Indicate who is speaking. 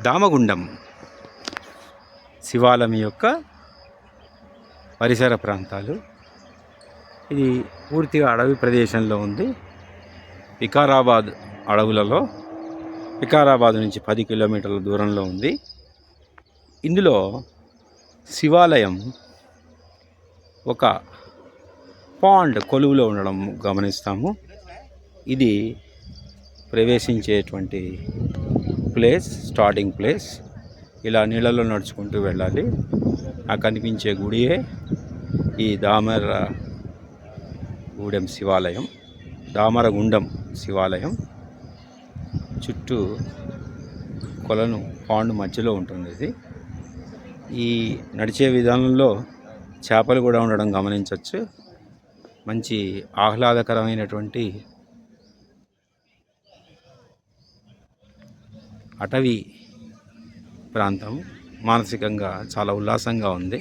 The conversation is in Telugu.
Speaker 1: దామగుండం శివాలయం యొక్క పరిసర ప్రాంతాలు. ఇది పూర్తిగా అడవి ప్రదేశంలో ఉంది. వికారాబాద్ అడవులలో, వికారాబాద్ నుంచి 10 కిలోమీటర్ల దూరంలో ఉంది. ఇందులో శివాలయం ఒక పాండ్ కొలువులో ఉండడం గమనిస్తాము. ఇది ప్రవేశించేటువంటి ప్లేస్, స్టార్టింగ్ ప్లేస్. ఇలా నీళ్ళలో నడుచుకుంటూ వెళ్ళాలి. ఆ కనిపించే గుడియే ఈ దామరగూడెం శివాలయం, దామరగుండం శివాలయం. చుట్టూ కొలను, పాండ్ మధ్యలో ఉంటుంది. ఇది ఈ నడిచే విధానంలో చేపలు కూడా ఉండడం గమనించవచ్చు. మంచి ఆహ్లాదకరమైనటువంటి అటవీ ప్రాంతం. మానసికంగా చాలా ఉల్లాసంగా ఉంది.